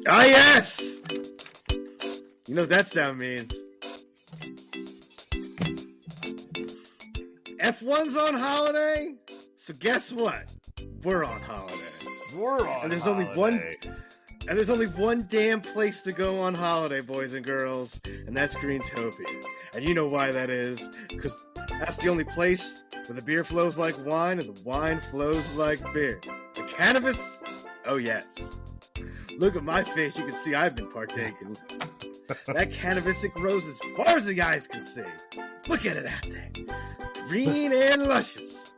Ah, yes! You know what that sound means. F1's on holiday, so guess what? We're on holiday. And there's only one damn place to go on holiday, boys and girls, and that's Greentopia. And you know why that is, because that's the only place where the beer flows like wine and the wine flows like beer. The cannabis? Oh yes. Look at my face, you can see I've been partaking. That cannabis, it grows as far as the eyes can see. Look at it out there. Green and luscious.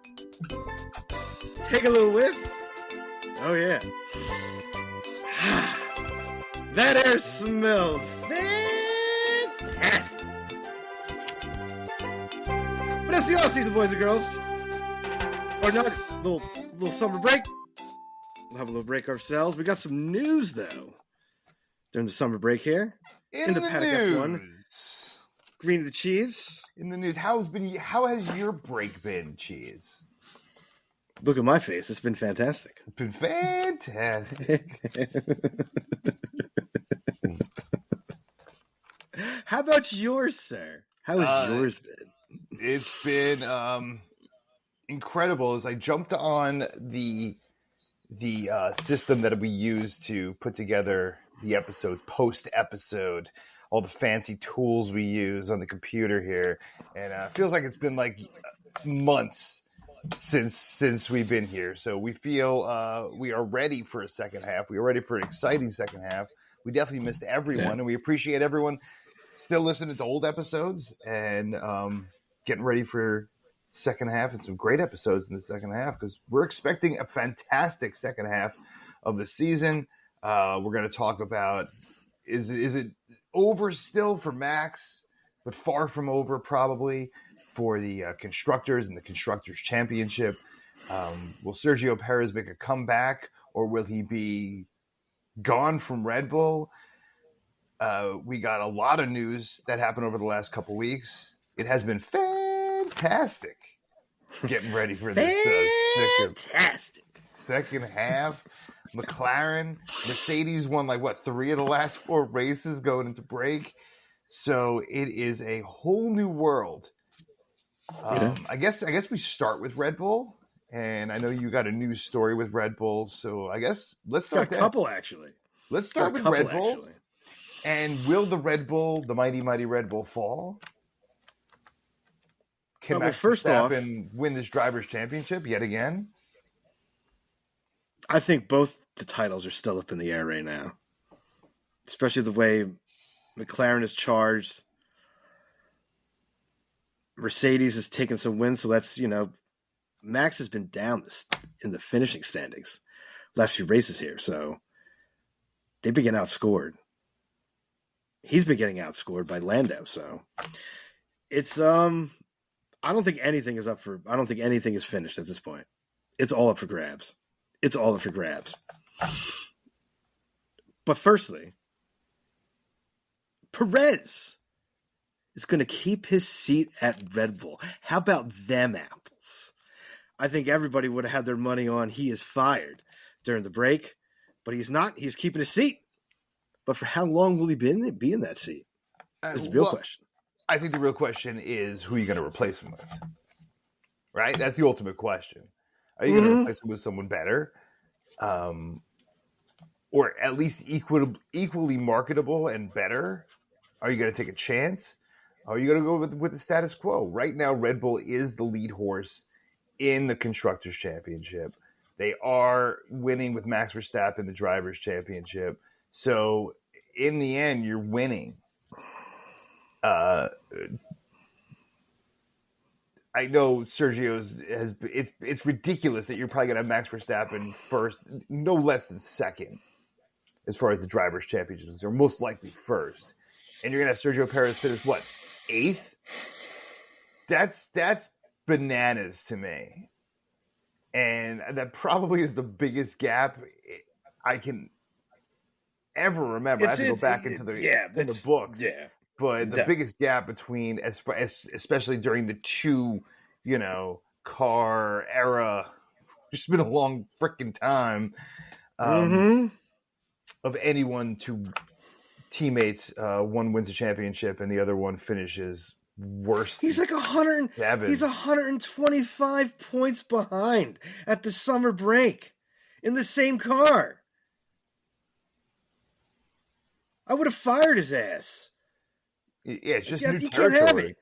Take a little whiff. Oh yeah. That air smells fantastic. But it's the off season, boys and girls. Or not, little summer break. We'll have a little break ourselves. We got some news though during the summer break here. In the Paddock news. F1. Green the cheese. In the news, how has your break been, Cheese? Look at my face. It's been fantastic. It's been fantastic. How about yours, sir? How has yours been? It's been incredible. As I jumped on the system that we use to put together the episodes, post-episode, all the fancy tools we use on the computer here, and it feels like it's been like months since we've been here. So we feel we are ready for a second half. We are ready for an exciting second half. We definitely missed everyone, and we appreciate everyone still listening to old episodes and getting ready for second half and some great episodes in the second half, because we're expecting a fantastic second half of the season. We're going to talk about is it over still for Max, but far from over probably for the constructors and the Constructors Championship. Will Sergio Perez make a comeback, or will he be gone from Red Bull? We got a lot of news that happened over the last couple weeks. It has been fantastic getting ready for this second half. McLaren, Mercedes won 3 of the last 4 races going into break. So it is a whole new world. I guess we start with Red Bull, and I know you got a news story with Red Bull, so I guess let's start. Got a couple actually. Let's start with Red Bull. Actually. And will the mighty Red Bull fall? Can Max Verstappen win this drivers' championship yet again? I think both the titles are still up in the air right now, especially the way McLaren is charged. Mercedes has taken some wins, so that's, Max has been down in the finishing standings last few races here, so they've been getting outscored. He's been getting outscored by Lando, so it's I don't think anything is finished at this point. It's all up for grabs. But firstly, Perez is going to keep his seat at Red Bull. How about them apples? I think everybody would have had their money on he is fired during the break, but he's not. He's keeping his seat. But for how long will he be in that seat? Is the real question. I think the real question is who are you going to replace him with? Right? That's the ultimate question. Are you going to replace him with someone better? Or at least equally marketable and better? Are you going to take a chance? Are you going to go with the status quo? Right now, Red Bull is the lead horse in the Constructors' Championship. They are winning with Max Verstappen, the Drivers' Championship. So, in the end, you're winning. I know it's ridiculous that you're probably going to have Max Verstappen first, no less than second, as far as the Drivers' Championships, or most likely first. And you're going to have Sergio Perez finish, 8th? That's bananas to me. And that probably is the biggest gap I can ever remember. I have to go back into the books. Yeah. But the biggest gap between, especially during the 2, car era, it's been a long freaking time. of anyone to teammates. One wins a championship and the other one finishes worse. He's like 100. He's 125 points behind at the summer break in the same car. I would have fired his ass. Yeah, it's just new you territory. Can't have it.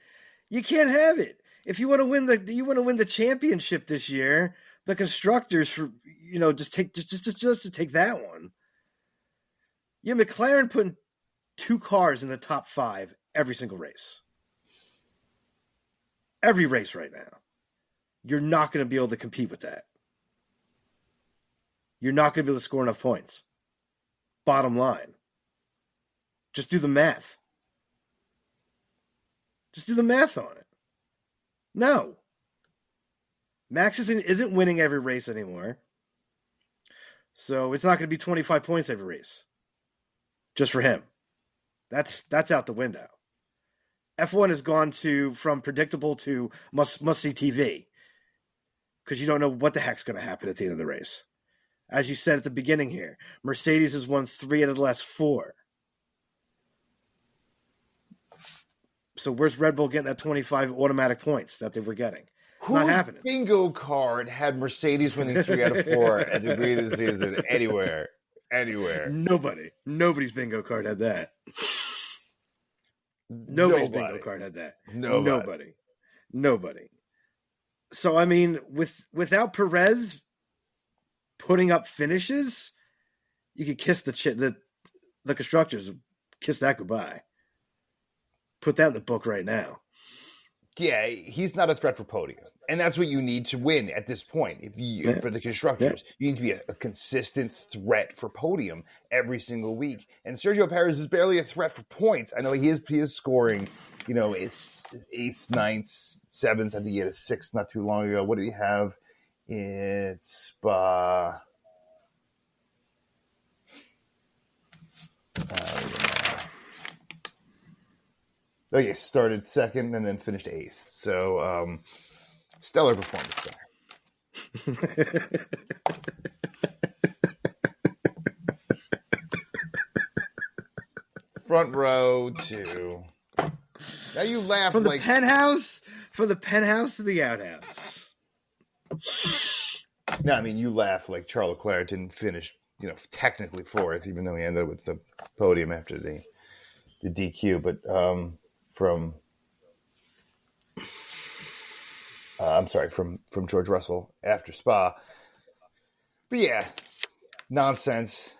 You can't have it. If you want to win the championship this year, the constructors for just to take that one. Yeah, McLaren putting 2 cars in the top 5 every single race. Every race right now. You're not going to be able to compete with that. You're not going to be able to score enough points. Bottom line. Just do the math. Just do the math on it. No. Max isn't winning every race anymore. So it's not going to be 25 points every race. Just for him. That's out the window. F1 has gone from predictable to must-see TV. Because you don't know what the heck's going to happen at the end of the race. As you said at the beginning here, Mercedes has won 3 out of the last 4. So where's Red Bull getting that 25 automatic points that they were getting? Not happening. Bingo card had Mercedes winning 3 out of 4 at the beginning of the season anywhere. Nobody's bingo card had that. Nobody's bingo card had that. Nobody. So I mean, without Perez putting up finishes, you could kiss the constructors, kiss that goodbye. Put that in the book right now. Yeah, he's not a threat for podium. And that's what you need to win at this point. For the constructors, you need to be a consistent threat for podium every single week. And Sergio Perez is barely a threat for points. I know he is scoring, it's 8th, 9th, 7th. I think he had a 6th not too long ago. What did he have in Spa? Okay, started 2nd and then finished 8th. So, stellar performance there. Front row to. Now you laugh from the penthouse to the outhouse. No, I mean you laugh like Charles Leclerc didn't finish, technically 4th, even though he ended up with the podium after the DQ. But from George Russell after Spa. But yeah, nonsense.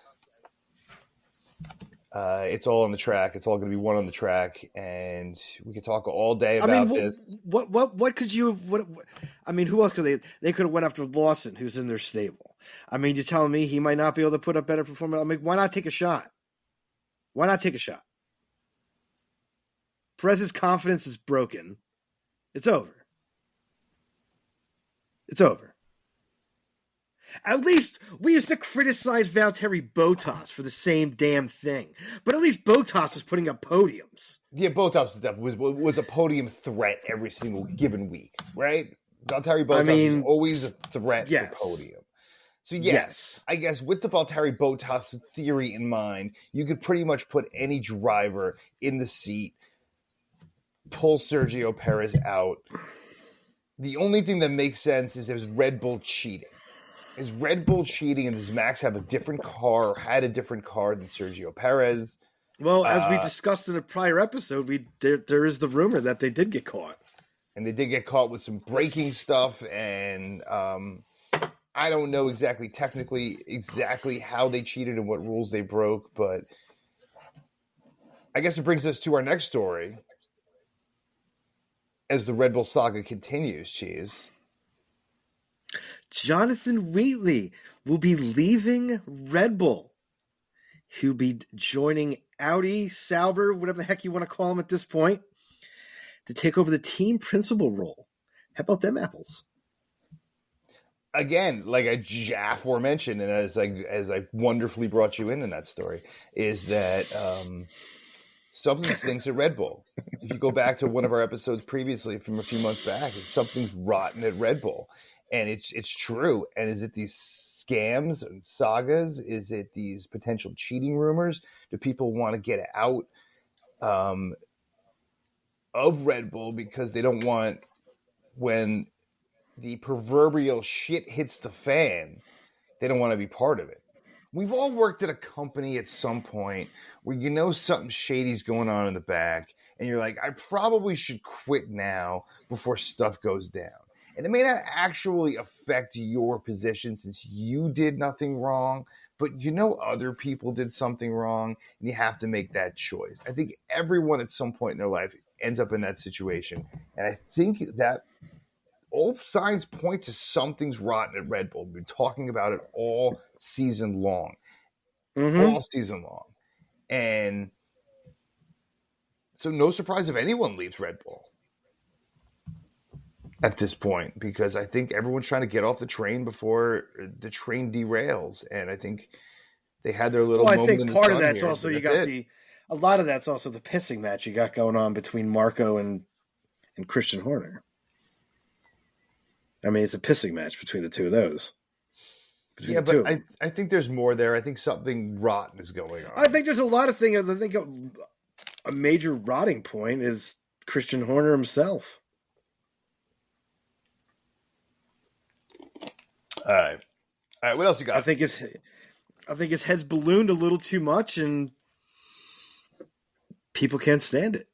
It's all on the track. It's all going to be won on the track, and we could talk all day about this. What could you? Who else could they? They could have went after Lawson, who's in their stable. I mean, you're telling me he might not be able to put up better performance? I mean, why not take a shot? Perez's confidence is broken. It's over. At least we used to criticize Valtteri Bottas for the same damn thing. But at least Bottas was putting up podiums. Yeah, Bottas was a podium threat every single given week, right? Valtteri Bottas was always a threat for podium. So yes, I guess with the Valtteri Bottas theory in mind, you could pretty much put any driver in the seat, pull Sergio Perez out. The only thing that makes sense is Red Bull cheating. Is Red Bull cheating, and does Max have a different car, or had a different car than Sergio Perez? Well, as we discussed in a prior episode, there is the rumor that they did get caught. And they did get caught with some braking stuff, and I don't know exactly how they cheated and what rules they broke, but I guess it brings us to our next story as the Red Bull saga continues, Cheese. Jonathan Wheatley will be leaving Red Bull. He'll be joining Audi, Sauber, whatever the heck you want to call him at this point, to take over the team principal role. How about them apples? Again, like I aforementioned, and as I wonderfully brought you in that story, is that something stinks at Red Bull. If you go back to one of our episodes previously from a few months back, something's rotten at Red Bull. And it's true. And is it these scams and sagas? Is it these potential cheating rumors? Do people want to get out of Red Bull because they don't want, when the proverbial shit hits the fan, they don't want to be part of it? We've all worked at a company at some point where you know something shady's going on in the back, and you're like, I probably should quit now before stuff goes down. And it may not actually affect your position since you did nothing wrong, but you know other people did something wrong, and you have to make that choice. I think everyone at some point in their life ends up in that situation, and I think that all signs point to something's rotten at Red Bull. We've been talking about it all season long. All season long. And so no surprise if anyone leaves Red Bull at this point, because I think everyone's trying to get off the train before the train derails. And I think they had their little moment. I think in the part of sun that's here, also you got a lot of that's also the pissing match you got going on between Marco and Christian Horner. I mean, it's a pissing match between the two of those. Yeah, but I think there's more there. I think something rotten is going on. I think there's a lot of things. I think a major rotting point is Christian Horner himself. All right. What else you got? I think his head's ballooned a little too much, and people can't stand it.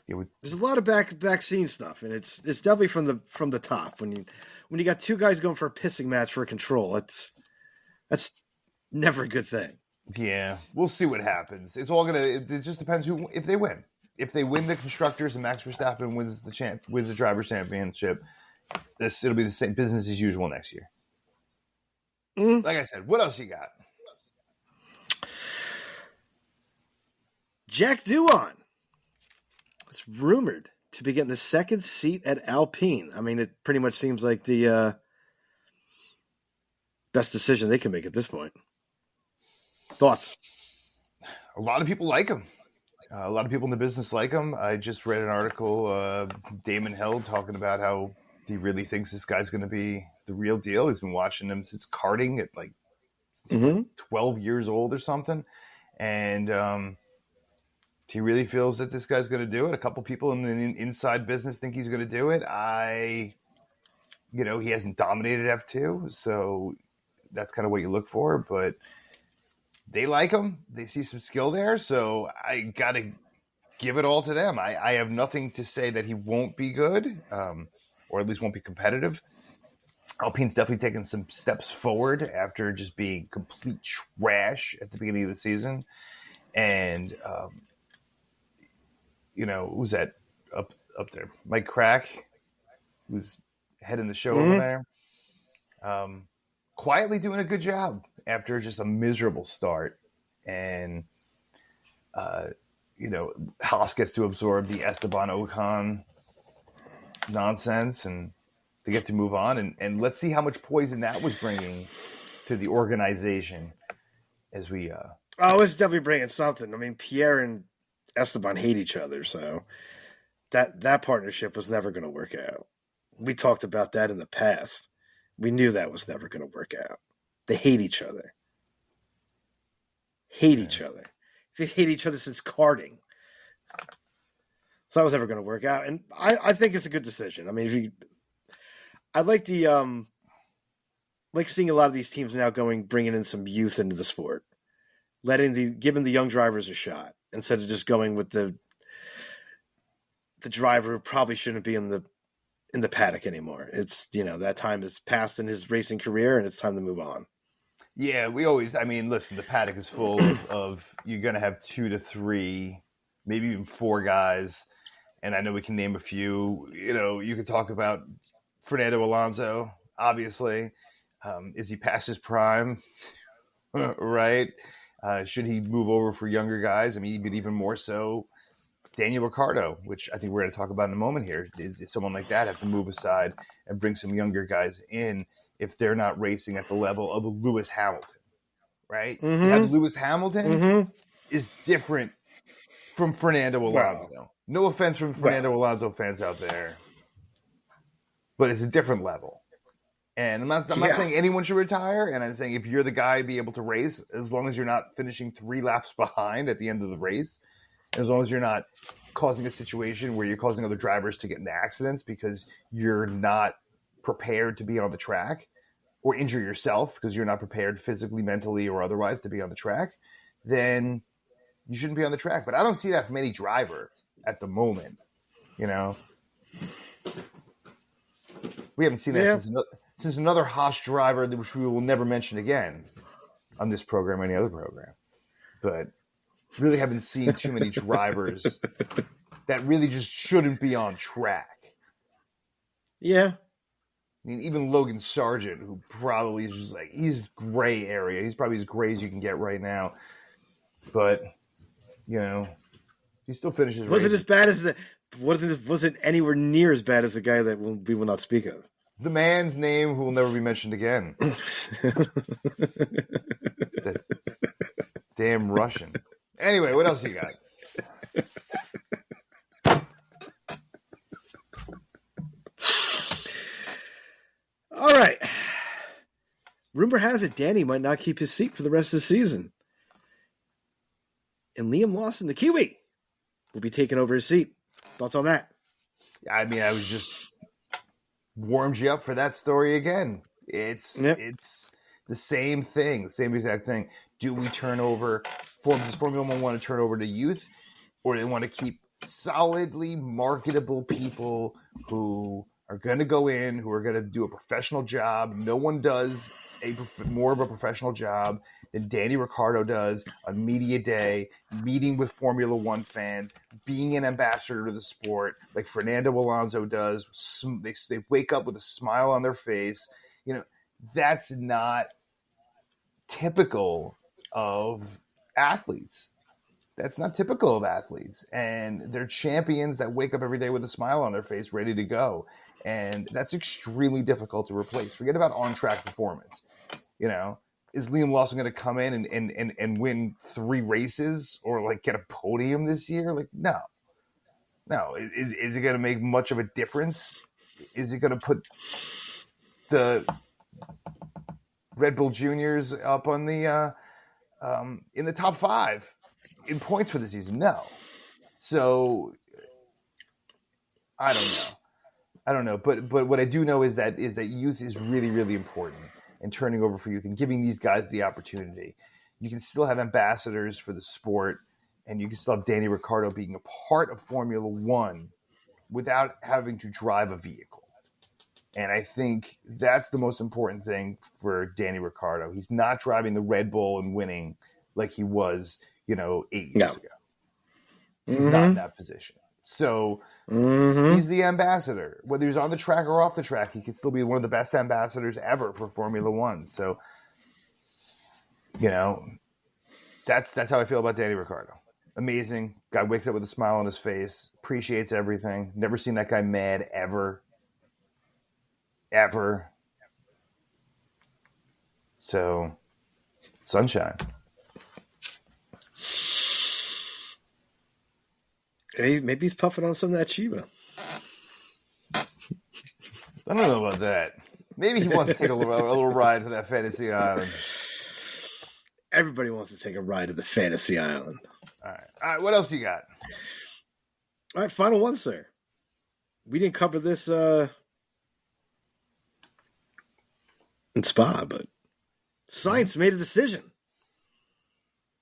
There's a lot of back scene stuff, and it's definitely from the top. When you got two guys going for a pissing match for control, that's never a good thing. Yeah, we'll see what happens. It's all it just depends if they win. If they win the constructors and Max Verstappen wins the drivers' championship, it'll be the same business as usual next year. Like I said, what else you got? Jack Doohan. It's rumored to be getting the second seat at Alpine. I mean, it pretty much seems like the best decision they can make at this point. Thoughts? A lot of people like him. A lot of people in the business like him. I just read an article, Damon Hill, talking about how he really thinks this guy's going to be the real deal. He's been watching him since karting at like 12 years old or something. And he really feels that this guy's going to do it. A couple people in the inside business think he's going to do it. He hasn't dominated F2, so that's kind of what you look for. But they like him. They see some skill there, so I got to give it all to them. I have nothing to say that he won't be good, or at least won't be competitive. Alpine's definitely taken some steps forward after just being complete trash at the beginning of the season. And who's that up there? Mike Crack, who's heading the show over there. Quietly doing a good job after just a miserable start. And, Haas gets to absorb the Esteban Ocon nonsense, and they get to move on. And let's see how much poison that was bringing to the organization as we... it's definitely bringing something. I mean, Pierre and Esteban hate each other, so that partnership was never going to work out. We talked about that in the past. We knew that was never going to work out. They hate each other. Each other. They hate each other since karting. So that was never going to work out. And I think it's a good decision. I mean, I like like seeing a lot of these teams now bringing in some youth into the sport, giving the young drivers a shot instead of just going with the driver who probably shouldn't be in the paddock anymore. It's, that time is past in his racing career, and it's time to move on. Yeah, listen, the paddock is full of you're going to have 2 to 3, maybe even 4 guys. And I know we can name a few. You could talk about Fernando Alonso, obviously. Is he past his prime? Right? Should he move over for younger guys? I mean, even more so, Daniel Ricciardo, which I think we're going to talk about in a moment here. Is someone like that have to move aside and bring some younger guys in if they're not racing at the level of a Lewis Hamilton, right? You have Lewis Hamilton is different from Fernando Alonso. Wow. No offense from Fernando Alonso fans out there, but it's a different level. And I'm not saying anyone should retire, and I'm saying if you're the guy, be able to race, as long as you're not finishing 3 laps behind at the end of the race, as long as you're not causing a situation where you're causing other drivers to get into accidents because you're not prepared to be on the track, or injure yourself because you're not prepared physically, mentally, or otherwise to be on the track, then you shouldn't be on the track. But I don't see that from any driver at the moment. You know, we haven't seen that since another Haas driver, which we will never mention again on this program or any other program. But really haven't seen too many drivers that really just shouldn't be on track. Yeah. I mean, even Logan Sargent, who probably is just like, he's gray area. He's probably as gray as you can get right now. But, you know, he still finishes. Wasn't as bad as wasn't anywhere near as bad as the guy that we will not speak of. The man's name who will never be mentioned again. Damn Russian. Anyway, what else you got? All right. Rumor has it Danny might not keep his seat for the rest of the season. And Liam Lawson, the Kiwi, will be taking over his seat. Thoughts on that? I mean, I was just warmed you up for that story again. It's the same thing, the same exact thing. Do we turn over? Does Formula One want to turn over to youth, or do they want to keep solidly marketable people who are going to go in, who are going to do a professional job? No one does more of a professional job than Danny Ricciardo does on media day, meeting with Formula One fans, being an ambassador to the sport, like Fernando Alonso does. They wake up with a smile on their face. You know, that's not typical of athletes. That's not typical of athletes. And they're champions that wake up every day with a smile on their face, ready to go. And that's extremely difficult to replace. Forget about on-track performance. You know, is Liam Lawson going to come in and win 3 races or like get a podium this year? Like, no. Is it going to make much of a difference? Is it going to put the Red Bull Juniors up on the in the top 5 in points for the season? No. So I don't know. But what I do know is that youth is really, really important, and turning over for youth and giving these guys the opportunity. You can still have ambassadors for the sport, and you can still have Danny Ricciardo being a part of Formula One without having to drive a vehicle. And I think that's the most important thing for Danny Ricciardo. He's not driving the Red Bull and winning like he was, 8 years ago. He's not in that position. So he's the ambassador. Whether he's on the track or off the track, he could still be one of the best ambassadors ever for Formula One. So, that's how I feel about Danny Ricciardo. Amazing. Guy wakes up with a smile on his face, appreciates everything. Never seen that guy mad ever. Ever. So, sunshine. Maybe he's puffing on some of that Chiba. I don't know about that. Maybe he wants to take a little ride to that fantasy island. Everybody wants to take a ride to the fantasy island. All right. What else you got? All right, final one, sir. We didn't cover this in Spa, but Sainz made a decision.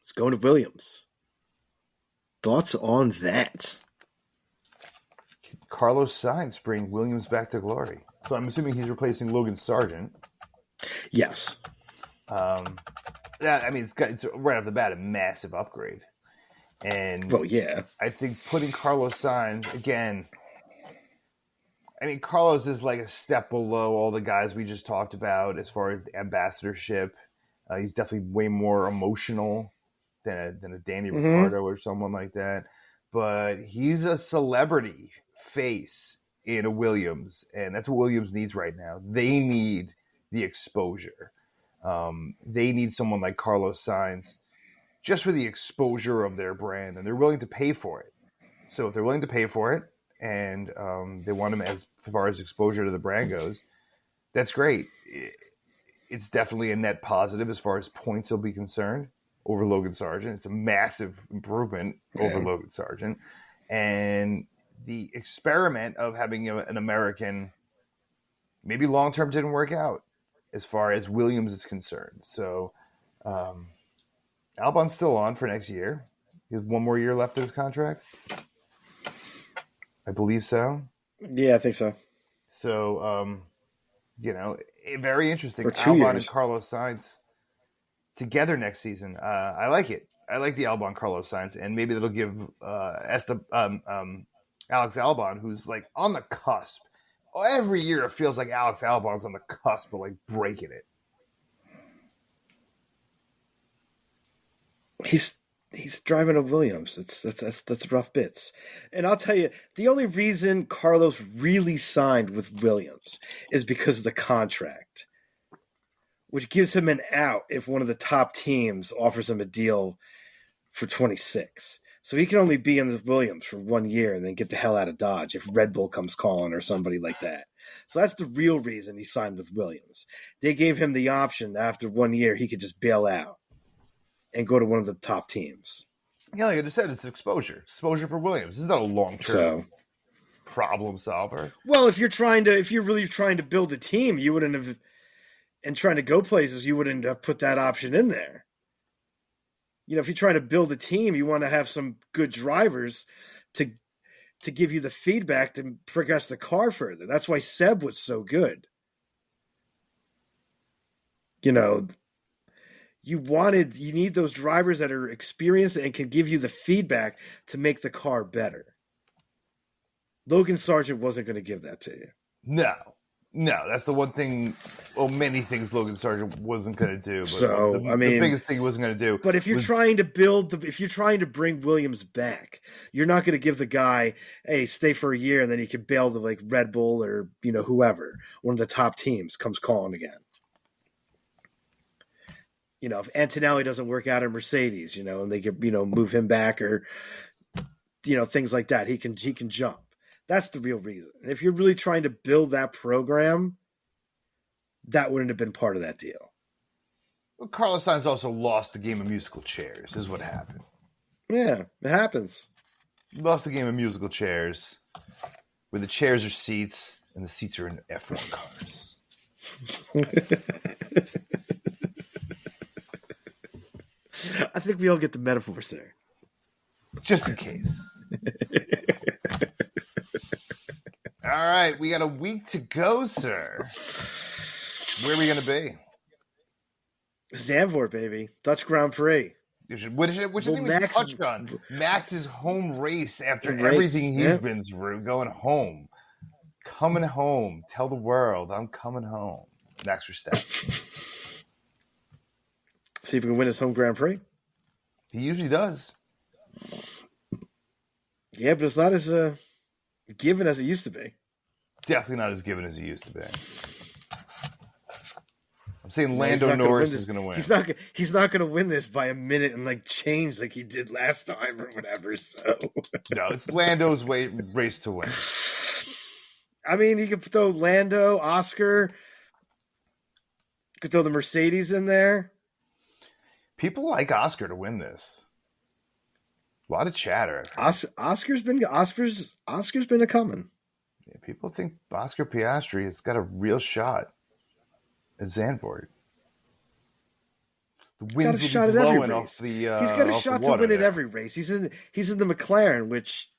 It's going to Williams. Thoughts on that? Carlos Sainz bring Williams back to glory. So I'm assuming he's replacing Logan Sargent. Yes. It's right off the bat a massive upgrade. And yeah. I think putting Carlos Sainz again. Carlos is like a step below all the guys we just talked about as far as the ambassadorship. He's definitely way more emotional than a Danny Ricciardo or someone like that. But he's a celebrity face in a Williams, and that's what Williams needs right now. They need the exposure. They need someone like Carlos Sainz just for the exposure of their brand, and they're willing to pay for it. So if they're willing to pay for it, and they want him as far as exposure to the brand goes, That's great. It's definitely a net positive as far as points will be concerned over Logan Sargent. It's a massive improvement over Logan Sargent. And the experiment of having an American maybe long-term didn't work out as far as Williams is concerned. So Albon's still on for next year. He has one more year left of his contract. I believe so. Yeah, I think so. So, very interesting. For 2 Albon years. and Carlos Sainz together next season. I like it. I like the Albon Carlos Sainz, and maybe that'll give Alex Albon, who's like on the cusp. Every year it feels like Alex Albon's on the cusp of like breaking it. He's driving a Williams. That's rough bits. And I'll tell you, the only reason Carlos really signed with Williams is because of the contract, which gives him an out if one of the top teams offers him a deal for 26. So he can only be in the Williams for 1 year and then get the hell out of Dodge if Red Bull comes calling or somebody like that. So that's the real reason he signed with Williams. They gave him the option after 1 year he could just bail out and go to one of the top teams. Yeah, like I just said, it's exposure. Exposure for Williams. This is not a long-term problem solver. Well, if you're really trying to build a team, you wouldn't have, and trying to go places, you wouldn't have put that option in there. You know, if you're trying to build a team, you want to have some good drivers to give you the feedback to progress the car further. That's why Seb was so good. You know, you need those drivers that are experienced and can give you the feedback to make the car better. Logan Sargent wasn't going to give that to you. No, that's the one thing. Well, many things Logan Sargent wasn't going to do. But the biggest thing he wasn't going to do. But if you're trying to bring Williams back, you're not going to give the guy, hey, stay for a year and then you can bail to like Red Bull or whoever, one of the top teams comes calling again. You know, if Antonelli doesn't work out in Mercedes, and they could move him back or things like that, he can jump. That's the real reason. And if you're really trying to build that program, that wouldn't have been part of that deal. Well, Carlos Sainz also lost the game of musical chairs, is what happened. Yeah, it happens. He lost the game of musical chairs, where the chairs are seats and the seats are in F1 cars. I think we all get the metaphors there. Just in case. All right, we got a week to go, sir. Where are we going to be? Zandvoort, baby. Dutch Grand Prix. Which didn't even touch on. Max's home race after everything he's been through. Going home. Coming home. Tell the world, I'm coming home. Max Verstappen. See if he can win his home Grand Prix. He usually does. Yeah, but it's not as given as it used to be. Definitely not as given as it used to be. I'm saying Lando Norris is going to win. He's not going to win this by a minute and change like he did last time or whatever. So no, it's Lando's race to win. I mean, you could throw Lando, Oscar. You could throw the Mercedes in there. People like Oscar to win this. A lot of chatter. Oscar's been a coming. Yeah, people think Oscar Piastri has got a real shot at Zandvoort. The wind's got a shot at every race. He's got a shot to win at every race. He's in the McLaren, which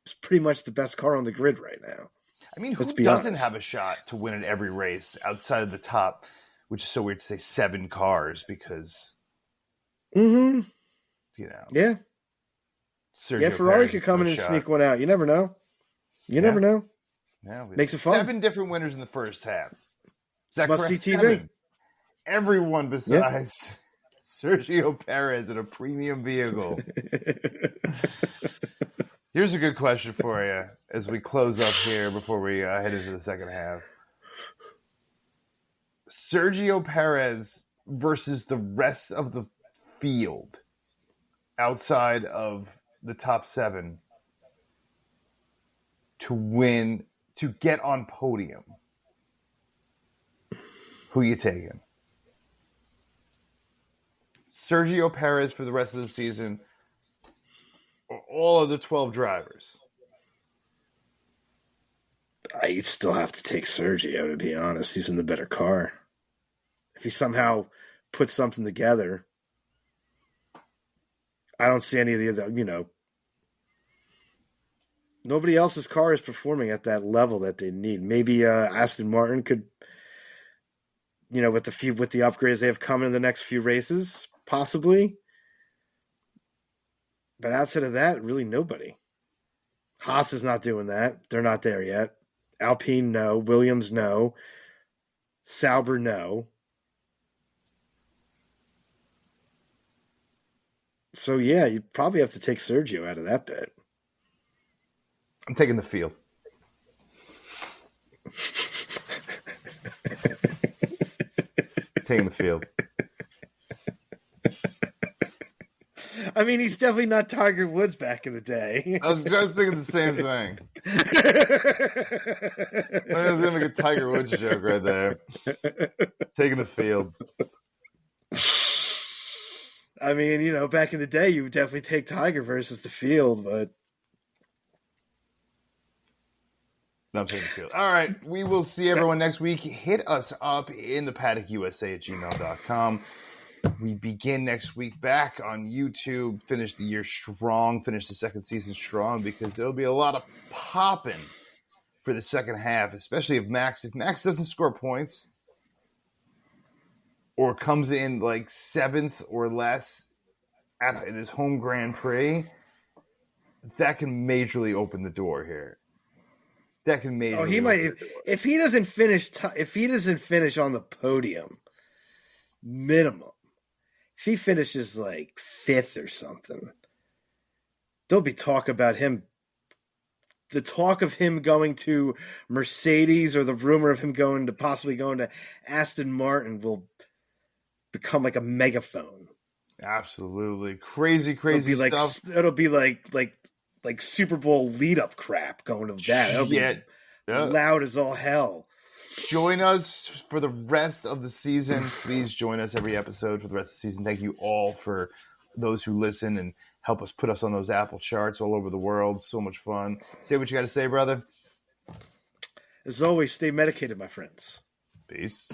is pretty much the best car on the grid right now. I mean, who doesn't have a shot to win at every race outside of the top, which is so weird to say 7 cars because, yeah. Sergio Ferrari Perez could come in and sneak one out. You never know. Never know. Yeah, makes it fun. 7 different winners in the first half. Is that must correct? see TV. 7. Everyone besides Sergio Perez in a premium vehicle. Here's a good question for you as we close up here before we head into the second half. Sergio Perez versus the rest of the field outside of the top 7 to get on podium. Who you taking? Sergio Perez for the rest of the season, or all of the 12 drivers? I still have to take Sergio, to be honest. He's in the better car. If he somehow puts something together, I don't see any of the other, nobody else's car is performing at that level that they need. Maybe Aston Martin could, with the upgrades they have coming in the next few races, possibly. But outside of that, really nobody. Haas is not doing that. They're not there yet. Alpine, no. Williams, no. Sauber, no. So, yeah, you probably have to take Sergio out of that bet. I'm taking the field. Taking the field. I mean, he's definitely not Tiger Woods back in the day. I was just thinking the same thing. I was going to make a Tiger Woods joke right there. Taking the field. I mean, back in the day, you would definitely take Tiger versus the field, but... No, I'm taking the field. All right, we will see everyone next week. Hit us up in the paddock.usa@gmail.com. We begin next week back on YouTube. Finish the year strong. Finish the second season strong, because there'll be a lot of popping for the second half, especially if Max doesn't score points or comes in like 7th or less in his home Grand Prix. That can majorly open the door here. That can majorly. Oh, he might. If he doesn't finish on the podium, minimum. If he finishes like 5th or something, there'll be talk about him. The talk of him going to Mercedes, or the rumor of him possibly going to Aston Martin, will become like a megaphone. Absolutely. Crazy stuff. It'll be like Super Bowl lead-up crap going to that. It'll be loud as all hell. Join us for the rest of the season. Please join us every episode for the rest of the season. Thank you all for those who listen and help us put us on those Apple charts all over the world. So much fun. Say what you got to say, brother. As always, stay medicated, my friends. Peace.